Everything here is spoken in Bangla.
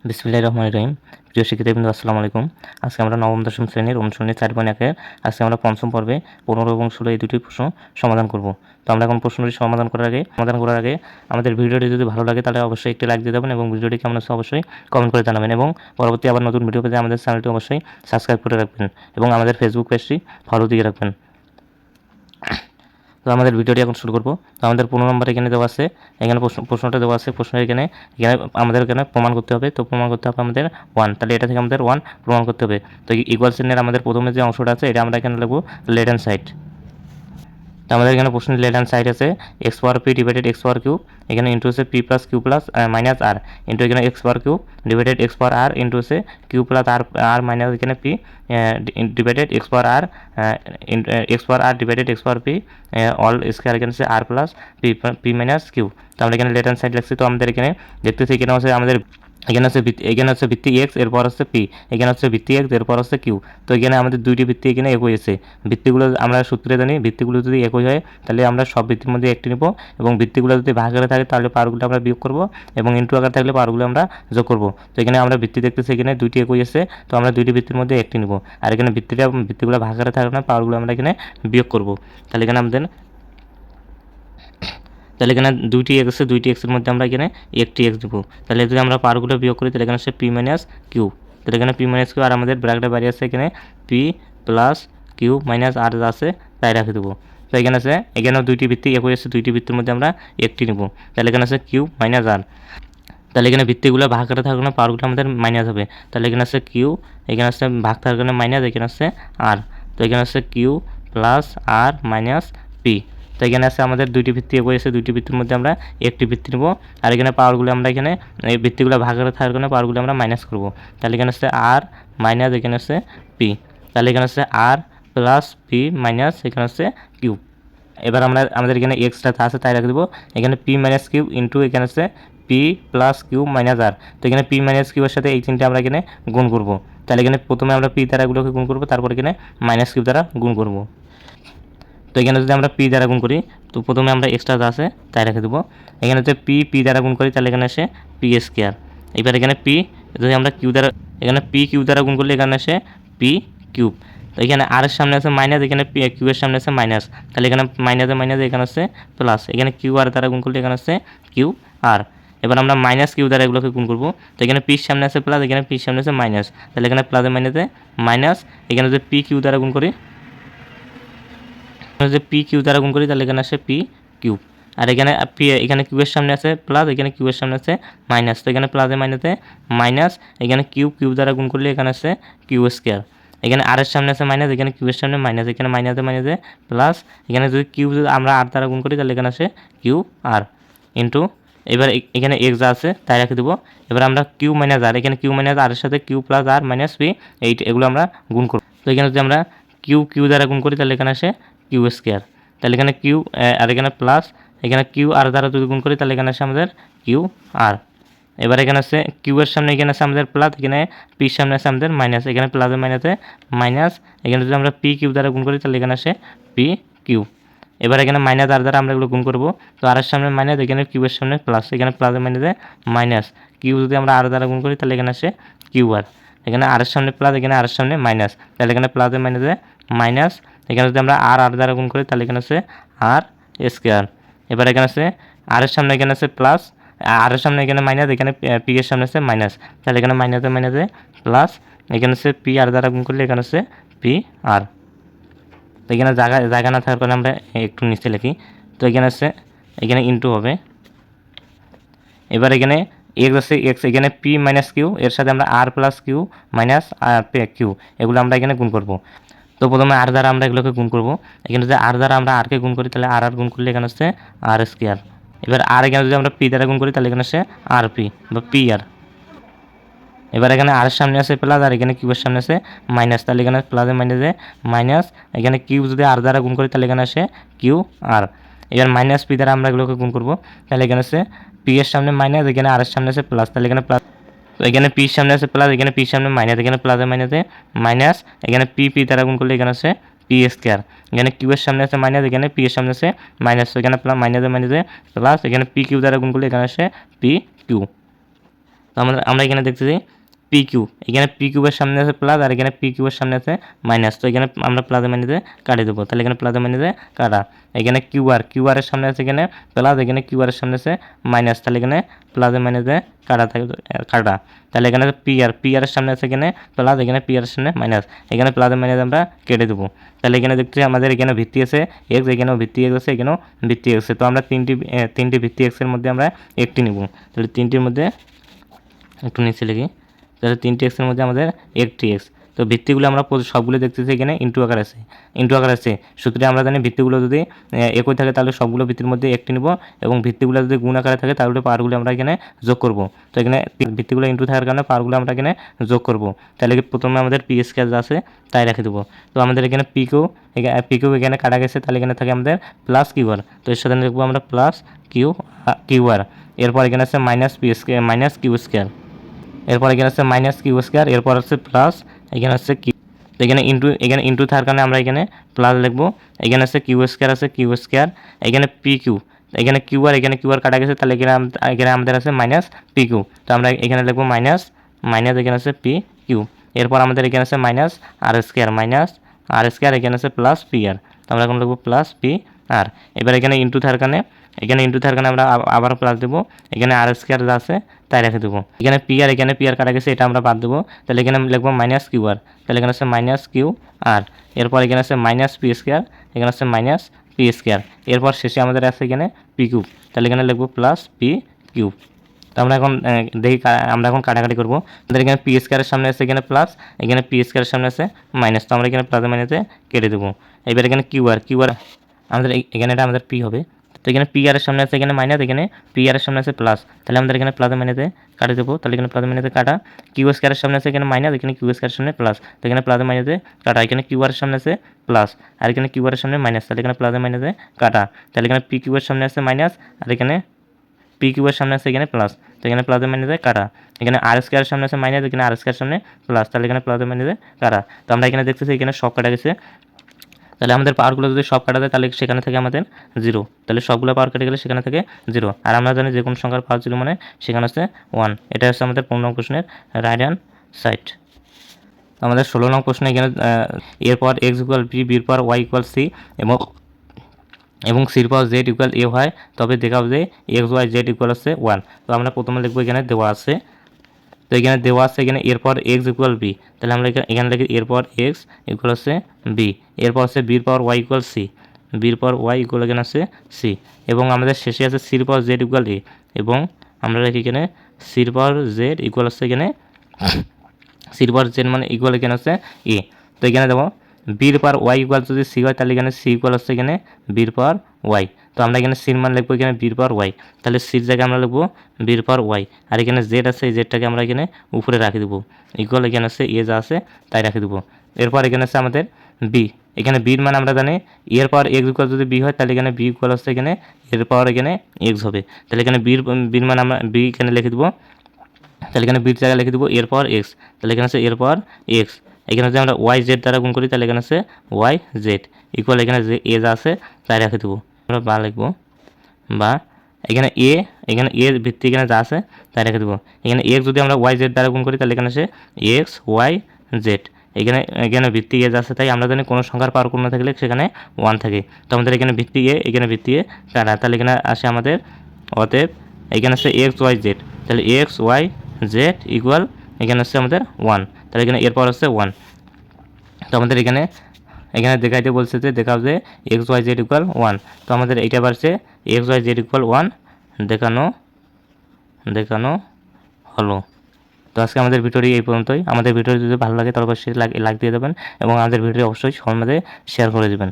বিসমিল্লাহির রহমানির রহিম। প্রিয় শিক্ষার্থীবৃন্দ, আসসালামু আলাইকুম। আজকে আমরা নবম দশম শ্রেণীর অনুশীলনী 4.1-এর আজকে আমরা পঞ্চম পর্বে 15 এবং 16 এই দুটি প্রশ্ন সমাধান করব। তো আমরা এখন প্রশ্নটি সমাধান করার আগে আমাদের ভিডিওটি যদি ভালো লাগে তাহলে অবশ্যই একটি লাইক দিয়ে দেবেন এবং ভিডিওটি কেমন আছে অবশ্যই কমেন্ট করে জানাবেন এবং পরবর্তী আবার নতুন ভিডিও পেতে আমাদের চ্যানেলটি অবশ্যই সাবস্ক্রাইব করে রাখবেন এবং আমাদের ফেসবুক পেজটি ফলো দিয়ে রাখবেন। তো আমাদের ভিডিওটি এখন শুরু করব। তো আমাদের 15 নম্বর এখানে দেওয়া আছে, এখানে প্রশ্নটা দেওয়া আছে। প্রশ্নের এখানে আমাদের এখানে প্রমাণ করতে হবে। তো প্রমাণ করতে হবে আমাদের 1, তাহলে এটা থেকে আমাদের 1 প্রমাণ করতে হবে। তো ইকুয়াল চিহ্নের আমাদের প্রথমে যে অংশটা আছে এটা আমরা এখানে লিখব লেফট হ্যান্ড সাইড। তো আমাদের এখানে প্রশ্ন লেফট হ্যান্ড সাইড আছে X power P divided X power Q, এখানে ইন্টু হচ্ছে P plus Q plus minus R into এখানে X power Q divided X power R into হচ্ছে কিউ প্লাস আর মাইনাস এখানে P divided X power R X power R divided X power P all square এখানে হচ্ছে R plus P minus Q. তো আমরা এখানে লেফট হ্যান্ড সাইড লিখছি। তো আমাদের এখানে দেখতেছি এখানে হচ্ছে আমাদের এখানে হচ্ছে ভিত্তি এক্স, এরপর হচ্ছে পি, এখানে হচ্ছে ভিত্তি এক্স, এরপর হচ্ছে কিউ। তো এখানে আমাদের দুইটি ভিত্তি এখানে একই আছে। ভিত্তিগুলো আমরা সূত্রে জানি, ভিত্তিগুলো যদি একই হয় তাহলে আমরা সব ভিত্তির মধ্যে একটি নেব এবং ভিত্তিগুলো যদি ভাগ আকারে থাকে তাহলে পাওয়ারগুলো আমরা বিয়োগ করব এবং ইনটু আকারে থাকলে পাওয়ারগুলো আমরা যোগ করব। তো এখানে আমরা ভিত্তি দেখতেছি এখানে দুইটি একই আছে, তো আমরা দুইটি ভিত্তির মধ্যে একটি নেব আর এখানে ভিত্তিগুলো ভাগ আকারে থাকলে না পাওয়ারগুলো আমরা এখানে বিয়োগ করব। তাহলে এখানে দুইটি এক্স আছে, দুইটি এক্সের মধ্যে আমরা এখানে একটি এক্স দেবো। তাহলে যদি আমরা পাওয়ারগুলো বিয়োগ করি তাহলে এখানে আসছে পি মাইনাস কিউ। তাহলে এখানে পি মাইনাস কিউ আর আমাদের ব্র্যাকেটে বাইরে আছে এখানে পি প্লাস কিউ মাইনাস আর আছে তাই রাখে দেবো। তো এখানে আছে এখানেও দুইটি ভিত্তি একই আছে, দুইটি ভিত্তির মধ্যে আমরা একটি নেব। তাহলে এখানে আছে কিউ মাইনাস আর। তাহলে এখানে ভিত্তিগুলো ভাগ করে থাকলে না পাওয়ারগুলো আমাদের মাইনাস হবে। তাহলে এখানে আছে কিউ, এখানে আছে ভাগ থাকার কারণে মাইনাস, এখানে আছে আর। তো এখানে আছে Q plus R minus P. তো এখানে আছে আমাদের দুইটি ভিত্তি একই আছে, দুইটি ভিত্তির মধ্যে আমরা একটি ভিত্তি নেব আর এখানে পাওয়ারগুলো আমরা এখানে এই ভিত্তিগুলো ভাগ করে থাকার কারণে পাওয়ারগুলো আমরা মাইনাস করব। তাহলে এখানে আছে আর মাইনাস এখানে আছে পি। তাহলে এখানে আছে আর প্লাস পি মাইনাস এখানে আছে কিউ। এবার আমাদের এখানে এক্সট্রা আছে তাই রেখে দেবো। এখানে পি মাইনাস কিউ ইন্টু এখানে আছে পি প্লাস কিউ মাইনাস আর। তো এখানে পি মাইনাস কিউয়ের সাথে এই চিহ্নটা আমরা এখানে গুণ করব। তাহলে এখানে প্রথমে আমরা পি দ্বারা এগুলোকে গুণ করব, তারপর এখানে মাইনাস কিউ দ্বারা গুণ করব। তো এখানে যদি আমরা পি দ্বারা গুণ করি তো প্রথমে আমরা এক্সট্রা আছে তাই রেখে দেবো। এখানে হচ্ছে পি দ্বারা গুণ করি তাহলে এখানে আসে পি স্কোয়ার। এবার এখানে পি যদি আমরা কিউ দ্বারা এখানে পি কিউ দ্বারা গুণ করলে এখানে আসে পি কিউব। তো এখানে আর এর সামনে আছে মাইনাস, এখানে কিউ এর সামনে আছে মাইনাস, তাহলে এখানে মাইনাসে এখানে আছে প্লাস, এখানে কিউ আর দ্বারা গুণ করলে এখানে আছে কিউ আর। এবার আমরা মাইনাস কিউ দ্বারা এগুলোকে গুণ করবো। তো এখানে পির সামনে আছে প্লাস, এখানে পির সামনে আছে মাইনাস, তাহলে এখানে প্লাসে মাইনাসে মাইনাস। এখানে যদি পি কিউ দ্বারা গুণ করি যদি পি কিউ দ্বারা গুণ করি তাহলে এখানে আসে পি কিউ। আর এখানে কিউ এর সামনে আছে প্লাস, এখানে কিউ এর সামনে আছে মাইনাস, তো এখানে প্লাসে মাইনাসে মাইনাস। এখানে কিউ দ্বারা গুণ করলে এখানে আছে কিউ স্কোয়ার। এখানে আর এর সামনে আছে মাইনাস, এখানে কিউ এর সামনে মাইনাস, এখানে মাইনাসে প্লাস। এখানে যদি আমরা আর দ্বারা গুণ করি তাহলে এখানে আসে কিউ আর ইন্টু। এবার এখানে এক্স আছে তাই রাখে দেবো। এবার আমরা কিউ মাইনাস আর, এখানে কিউ মাইনাস আর এর সাথে Q plus R minus P এগুলো আমরা গুণ করব। তো এখানে যদি আমরা কিউ দ্বারা গুণ করি তাহলে এখানে আসে কিউ স্কোয়ার। তাহলে এখানে কিউ আর এখানে প্লাস, এখানে কিউ আর দ্বারা যদি গুণ করি তাহলে এখানে আসে আমাদের কিউ আর। এবার এখানে আছে কিউ এর সামনে এখানে আছে আমাদের প্লাস, এখানে পির সামনে আছে আমাদের মাইনাস, এখানে প্লাসে মাইনাসে মাইনাস। এখানে যদি আমরা পি কিউ দ্বারা গুণ করি তাহলে এখানে আসে পি কিউ। এবার এখানে মাইনাস আর দ্বারা আমরা এগুলো গুণ করবো। তো আর এর সামনে মাইনাস, এখানে কিউ এর সামনে প্লাস, এখানে প্লাসে মাইনাসে মাইনাস। কিউ যদি আমরা আর দ্বারা গুণ করি তাহলে এখানে আসে কিউ আর। এখানে আর এর সামনে প্লাস, এখানে আর এর সামনে মাইনাস, তাহলে এখানে প্লাসে মাইনাসে মাইনাস। এখানে যদি আমরা আর দ্বারা গুণ করি তাহলে এখানে আছে আর স্কোয়ার। এবার এখানে আছে আর এর সামনে এখানে আছে প্লাস, আর এর সামনে এখানে মাইনাস, এখানে পি এর সামনে আছে মাইনাস, তাহলে এখানে মাইনাসে প্লাস। এখানে আছে পি আর দ্বারা গুণ করলে এখানে আছে পি আর। তো এখানে জায়গা না থাকার কারণে আমরা একটু নিচে লিখি। তো এখানে আছে এখানে ইনটু হবে। এবার এখানে এক্স আছে এক্স, এখানে পি মাইনাস কিউ এর সাথে আমরা আর প্লাস কিউ মাইনাস কিউ এগুলো আমরা এখানে গুণ করব। তো প্রথমে আর দ্বারা আমরা এগুলোকে গুণ করব। এখানে যদি আর দ্বারা আমরা আরকে গুণ করি তাহলে আর গুণ করলে এখানে হচ্ছে আর স্কোয়ার। এবার আর এখানে যদি আমরা পি দ্বারা গুণ করি তাহলে এখানে হচ্ছে আর পি বা পি আর। এবার এখানে আর সামনে আছে প্লাস আর এখানে কিউবের সামনে আছে মাইনাস, তাহলে এখানে প্লাসে মাইনাসে মাইনাস। এখানে কিউ যদি আর দ্বারা গুণ করি তাহলে এখানে আসে কিউ আর। এবার মাইনাস পি দ্বারা আমরা এগুলোকে গুণ করব। তাহলে এখানে আছে পি এর সামনে মাইনাস, এখানে আর এর সামনে আছে প্লাস, তাহলে এখানে প্লাস। তো এখানে পির সামনে আছে প্লাস, এখানে পির সামনে মাইনাস, এখানে প্লাসে মাইনাসে মাইনাস। এখানে পি দ্বারা গুণ করলে এখানে আছে পি স্কোয়ার। এখানে কিউ এর সামনে আছে মাইনাস, এখানে পি এর সামনে আছে মাইনাস, এখানে মাইনাসে প্লাস। এখানে পি কিউ দ্বারা গুণ করলে এখানে আসে পি কিউ। তো আমরা এখানে দেখতেছি পি কিউ, এখানে পি কিউবের সামনে আছে প্লাস আর এখানে পি কিউবের সামনে আছে মাইনাস, তো এখানে আমরা প্লাসে মাইনাসে কাটিয়ে দেবো, তাহলে এখানে প্লাসে মাইনাসে কাটা। এখানে কিউআরের সামনে আছে এখানে প্লাস, এখানে কিউআরের সামনে আছে মাইনাস, তাহলে এখানে প্লাসে মাইনাসে কাটা। তাহলে এখানে পিআরের সামনে আছে এখানে প্লাস, এখানে পিআরের সামনে মাইনাস, এখানে প্লাসে মাইনাসে আমরা কেটে দেবো। তাহলে এখানে দেখছি আমাদের এখানে ভিত্তি আছে এক্স, এখানেও ভিত্তি এক্স আছে, এখানেও ভিত্তি এক্স আছে, তো আমরা তিনটি ভিত্তি এক্সের মধ্যে আমরা একটি নিব। তাহলে তিনটির মধ্যে একটু নিচে লিখি, তাহলে 3টি এক্সের মধ্যে আমাদের একটি এক্স। তো ভিত্তিগুলো আমরা সবগুলো দেখতেছি এখানে ইন্টু আকার আছে। সূত্রে আমরা জানি ভিত্তিগুলো যদি একই থাকে তাহলে সবগুলো ভিত্তির মধ্যে একটি নিব, এবং ভিত্তিগুলো যদি গুণ আকারে থাকে তাহলে পাওয়ারগুলো আমরা এখানে যোগ করব। তো এখানে ভিত্তিগুলো ইন্টু থাকার কারণে পাওয়ারগুলো আমরা এখানে যোগ করব। তাহলে প্রথমে আমাদের পি স্কয়ার যা আছে তাই রেখে দেবো। তো আমাদের এখানে পি কিউ এখানে কাটা গেছে, তাহলে এখানে থাকে আমাদের প্লাস কিউআর, তো এর সাথে লিখবো আমরা প্লাস কিউআর। এরপর এখানে আছে মাইনাস কিউ স্কয়ার, এরপর এখানে আছে মাইনাস কিউ স্কয়ার, এরপর আছে প্লাস, এখানে আছে কিউ, তো এখানে ইন্টু থাকার কারণে আমরা এখানে প্লাস লিখবো। এখানে আছে কিউ স্কয়ার, এখানে পি কিউ, এখানে কিউআর কাটা গেছে, তাহলে এখানে আমাদের আছে মাইনাস পি কিউ, তো আমরা এখানে লিখবো মাইনাস, এখানে আছে পি কিউ। এরপর আমাদের এখানে আছে মাইনাস আর স্কয়ার, এখানে আছে প্লাস পি আর, তো আমরা এখন লিখবো প্লাস পি আর। এবার এখানে ইন্টু থাকার কারণে আমরা আবার প্লাস দেবো, এখানে আর স্কয়ার যা আছে তাই রেখে দেবো। এখানে পি আর কাটা গেছে, এটা আমরা বাদ দেবো, তাহলে এখানে লিখবো মাইনাস কিউ আর, তাহলে এখানে আছে মাইনাস কিউ আর। এরপর এখানে আছে মাইনাস পি স্কয়ার, এখানে আছে মাইনাস পি স্কয়ার। এরপর শেষে আমাদের আছে এখানে পি কিউব, তাহলে এখানে লিখবো প্লাস পি কিউব। তো আমরা এখন দেখি, আমরা এখন কাটাকাটি করবো। আমাদের এখানে পি স্কয়ারের সামনে আছে এখানে প্লাস, এখানে পি স্কয়ারের সামনে আছে মাইনাস, তো আমরা এখানে প্লাসে মাইনাসে কেটে দেবো। এবার এখানে কিউআর আমাদের এখানে এটা আমাদের পি হবে, তো এখানে পি আর এর সামনে আছে এখানে মাইনাস, এখানে পি আর এর সামনে আছে প্লাস, তাহলে আমাদের এখানে প্লাসে মাইনাসে কাটে দেবো, তাহলে এখানে প্লাসে মাইনাসে কাটা। কিউ স্কয়ারের সামনে আছে এখানে মাইনাস, এখানে কিউ স্কয়ারের সামনে প্লাস, তো এখানে প্লাসে মাইনাসে কাটা। এখানে কিউ আর এর সামনে আছে প্লাস আর এখানে কিউ আর এর সামনে মাইনাস, তাহলে এখানে প্লাসে মাইনাসে কাটা। তাহলে এখানে পি কিউ এর সামনে আছে মাইনাস আর এখানে পি কিউবের সামনে আছে এখানে প্লাস, তো এখানে প্লাসে মাইনাসে কাটা। এখানে আর স্কয়ারের সামনে আছে মাইনাস, এখানে আর স্কয়ারের সামনে প্লাস, তাহলে এখানে প্লাসে মাইনাসে কাটা। তো আমরা এখানে দেখতেছি এখানে সব কাটা গেছে, তাহলে আমাদের পাওয়ারগুলো যদি সব কাটা যায় তাহলে সেখানে থেকে আমাদের জিরো, তাহলে সবগুলো পাওয়ার কেটে গেলে সেখানে থেকে জিরো। আর আমরা জানি যে কোনো সংখ্যার পাওয়ার জিরো মানে সেখানে আছে 1। এটা হচ্ছে আমাদের 15 নং কোশ্চেনের রাইট হ্যান্ড সাইড। আমাদের 16 নং প্রশ্নে এখানে এর পর এক্স ইকুয়াল বি, বির পর ওয়াই ইকুয়াল সি এবং সির পর জেড ইকুয়াল এ হয়, তবে দেখাবো যে এক্স ওয়াই জেড ইকুয়াল হচ্ছে 1। তো আমরা প্রথমে লিখবো এখানে দেওয়া আছে, তো এখানে দেওয়া আছে এখানে এরপর এক্স ইকুয়াল বি, তাহলে আমরা এখানে লিখি এরপর এক্স ইকুয়াল হচ্ছে বি, এরপর হচ্ছে বির পাওয়ার ওয়াই ইকুয়াল সি, বির পাওয়ার ওয়াই ইকুয়াল এখানে আছে সি, এবং আমাদের শেষে আছে সির পাওয়ার জেড ইকুয়াল এ, এবং আমরা লিখি এখানে সির পাওয়ার জেড ইকুয়াল হচ্ছে এখানে সির পাওয়ার জেড মানে ইকুয়াল এখানে হচ্ছে এ। তো এখানে দেবো বির পাওয়ার ওয়াই ইকুয়াল যদি সি হয় তাহলে এখানে সি ইকুয়াল হচ্ছে এখানে বির পাওয়ার ওয়াই, তো আমরা এখানে সির মান লিখবো এখানে বির পাওয়ার ওয়াই, তাহলে সির জায়গায় আমরা লিখবো বির পাওয়ার ওয়াই, আর এখানে জেড আছে এই জেডটাকে আমরা এখানে উপরে রাখি দেবো, ইকুয়াল এখানে আছে এ যা আছে তাই রাখি দেবো। এরপর এখানে আছে আমাদের বি, এখানে বির মান আমরা জানি এর পাওয়ার এক্স ইকুয়াল যদি বি হয় তাহলে এখানে বি ইকুয়াল হচ্ছে এখানে এর পাওয়ার এখানে এক্স হবে, তাহলে এখানে বির মান আমরা বি এখানে লিখে দেবো, তাহলে এখানে বির জায়গায় লিখে দেবো এর পাওয়ার এক্স, তাহলে এখানে আছে এর পাওয়ার এক্স। এখানে যদি আমরা ওয়াই জেড দ্বারা গুণ করি তাহলে এখানে আছে ওয়াই জেড ইকুয়াল এখানে যে এ যা আছে তাই রেখে দেবো, আমরা বা লিখবো বা এখানে এ ভিত্তি এখানে যা আছে তাই রেখে দেবো। এখানে এক্স যদি আমরা ওয়াই জেড দ্বারা গুণ করি তাহলে এখানে আছে এক্স ওয়াই জেড, এখানে ভিত্তি এ যা আছে তাই আমরা জানি কোনো সংখ্যার পাওয়ার কোনো থাকলে সেখানে 1 থাকে, তো আমাদের এখানে ভিত্তি এ কাটা, তাহলে এখানে আসে আমাদের অতএব এখানে আছে এক্স ওয়াই জেড, তাহলে এক্স ওয়াই জেড ইকুয়াল এখানে হচ্ছে আমাদের 1, তাহলে এখানে এরপর হচ্ছে 1। তো আমাদের এখানে দেখাইতে বলছে যে দেখাও যে এক্স ওয়াই জেড ইকুয়াল 1, তো আমাদের এইটা বাড়ছে এক্স ওয়াই জেড ইকুয়াল 1 দেখানো হলো। তো আজকে আমাদের ভিডিওটি এই পর্যন্তই। আমাদের ভিডিও যদি ভালো লাগে তাহলে অবশ্যই লাইক দিয়ে দেবেন এবং আমাদের ভিডিও অবশ্যই সবার মধ্যে শেয়ার করে দেবেন।